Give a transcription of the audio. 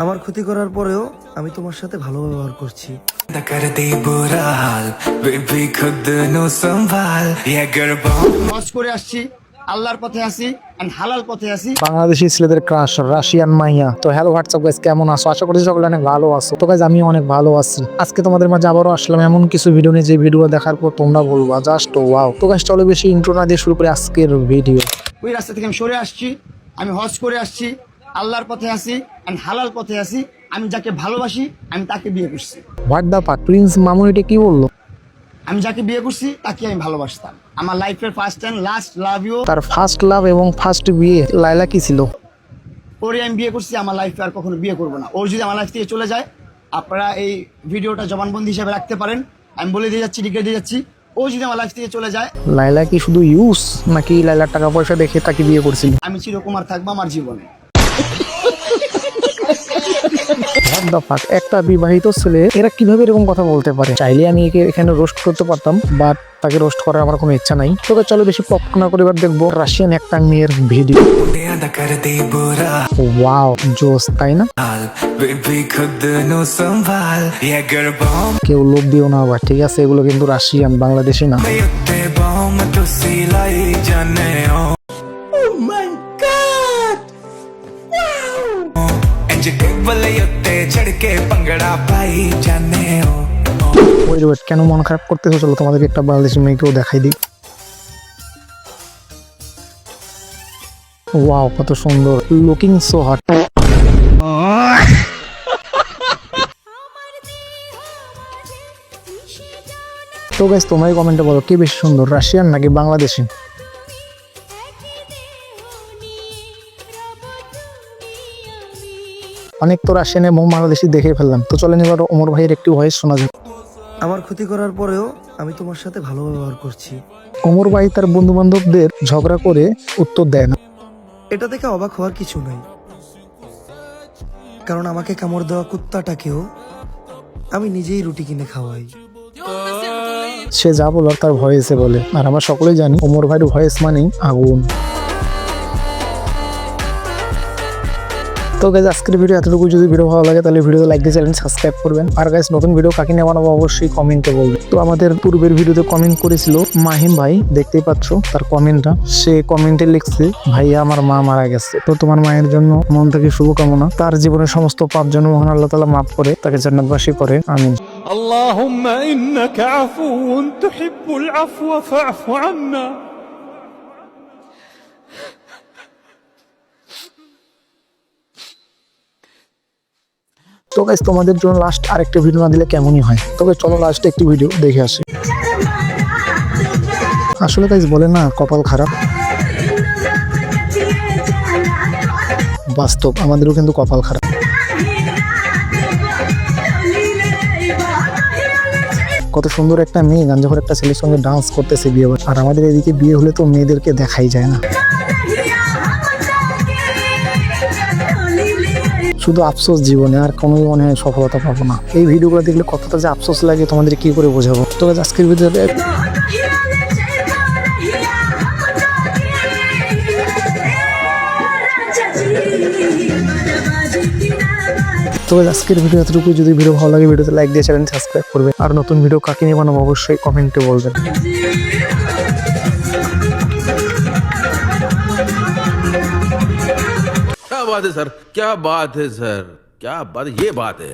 আমার ক্ষতি করার পরেও আমি তোমার সাথে ভালো ব্যবহার করছি। হজ করে আসছি, আল্লাহর পথে আছি, হালাল পথে আছি। বাংলাদেশি ছেলেদের ক্রাশ রাশিয়ান মাইয়া। তো হ্যালো হোয়াটসঅ্যাপ গাইস, কেমন আছো? আশা করি সকলে অনেক ভালো আছো। তো গাইস আমি অনেক ভালো আছি। আজকে তোমাদের মাঝে আবারও আসলাম এমন কিছু ভিডিও নিয়ে যে ভিডিও দেখার পর তোমরা বলবা জাস্ট ওয়াও। তো গাইস চলো বেশি ইন্ট্রো না দিয়ে শুরু করে আজকের ভিডিও। ওই রাস্তা থেকে আমি সরে আসছি, আমি হজ করে আসছি, আল্লাহর পথে আছি, হালাল পথে আছি। আমি যাকে ভালোবাসি আমি তাকে বিয়ে করছি। হোয়াট দা পাক, প্রিন্স মামুন এটা কি বললো? আমি যাকে বিয়ে করছি তাকে আমি ভালোবাসতাম। আমার লাইফের first and last love you. তার ফার্স্ট লাভ এবং ফার্স্ট বিয়ে লাইলা কি ছিল? ওরে আমি বিয়ে করছি, আমার লাইফে আর কখনো বিয়ে করবো না। ওর যদি আমার লাইফ থেকে চলে যায়, আপনারা এই ভিডিওটা জবানবন্দি হিসেবে রাখতে পারেন। আমি বলে দিয়ে যাচ্ছি, লিখে দিয়ে যাচ্ছি, ও যদি আমার লাইফ থেকে চলে যায়, লাইলা কি শুধু ইউজ নাকি লাইলার টাকা পয়সা দেখে তাকে বিয়ে করছিল? আমি চিরকুমার থাকবো আমার জীবনে। What the fuck? একটা বিবাহিত ছেলে এরা কিভাবে এরকম কথা বলতে পারে? চাইলে আমি একে এখানে রোস্ট করতে পারতাম, বাট তাকে রোস্ট করার আমার কোনো ইচ্ছা নাই। তোকে চলো বেশি পপ না করে এবার দেখবো রাশিয়ান একটা মেয়ের ভিডিও। ওয়াও জোস, তাই না? কেউ লোভ দিও না আবার, ঠিক আছে? এগুলো কিন্তু রাশিয়ান, বাংলাদেশি না। ওয়েট, কেন মন খারাপ করতেছো? চলো তোমাদেরকে একটা বাংলাদেশি মেয়েকেও দেখাই দিই। ওয়াও কত সুন্দর, লুকিং সো হট। তো গাইস তোমরাই কমেন্টে বলো কে বেশি সুন্দর, রাশিয়ান নাকি বাংলাদেশি? অনেক তো রাশিয়ান এবং বাংলাদেশি দেখে ফেললাম। তো চলেন এবার ওমর ভাইয়ের একটি ভয়েস শোনা যাক। আমার ক্ষতি করার পরেও আমি তোমার সাথে ভালো ব্যবহার করছি। ওমর ভাই তার বন্ধু বান্ধবদের ঝগড়া করে উত্তর দেয় না। এটা দেখে অবাক হওয়ার কিছু নাই, কারণ আমাকে কামড় দেওয়া কুত্তাটাকেও আমি নিজেই রুটি কিনে খাওয়াই। সে যা বলার তার ভয়েসে বলে, আর আমরা সকলেই জানি ওমর ভাইয়ের ভয়েস মানেই আগুন। তো গাইস আজকের ভিডিও এতটুকু। যদি ভিডিও ভালো লাগে তাহলে ভিডিওতে লাইক দিয়ে চ্যানেল সাবস্ক্রাইব করবেন। আর গাইস নতুন ভিডিও কাকে নিয়ে বানাবো অবশ্যই কমেন্টে বলবেন। তো আমাদের পূর্বের ভিডিওতে কমেন্ট করেছিল মাহিম ভাই, দেখতেই পাচ্ছ তার কমেন্টটা। সে কমেন্টে লিখছে, ভাইয়া আমার মা মারা গেছে, তো তোমার মায়ের জন্য মন থেকে শুভকামনা। তার জীবনের সমস্ত পাপ যেন মহান আল্লাহ তাআলা মাফ করে তাকে জান্নাতবাসী করে, আমিন। اللهم إنك عفو تحب العفو فاعف عنا. তো গাইস তোমাদের জন্য লাস্ট আরেকটা ভিডিও না দিলে কেমনই হয়। তবে চলো লাস্টে একটি ভিডিও দেখে আসি। আসলে গাইস বলে না কপাল খারাপ, বাস্তব আমাদেরও কিন্তু কপাল খারাপ। কত সুন্দর একটা মেয়ে গাঞ্জাখোর একটা ছেলের সঙ্গে ডান্স করতেছে বিয়ে বাড়ি, আর আমাদের এদিকে বিয়ে হলে তো মেয়েদেরকে দেখাই যায় না। শুধু আফসোস জীবনে, আর কোনো মনে হয় সফলতা পাবো না। এই ভিডিওগুলো দেখলে কতটা যে আফসোস লাগে তোমাদের কি করে বোঝাবো। তো আজকের ভিডিওতে আজকের ভিডিও এতটুকু। যদি ভিডিও ভালো লাগে ভিডিওতে লাইক দিয়ে চ্যানেল সাবস্ক্রাইব করবে। আর নতুন ভিডিও কাকে নিয়ে বানাবো অবশ্যই কমেন্টে বলবেন। क्या बात है सर, क्या बात है सर, क्या बात, ये बात है।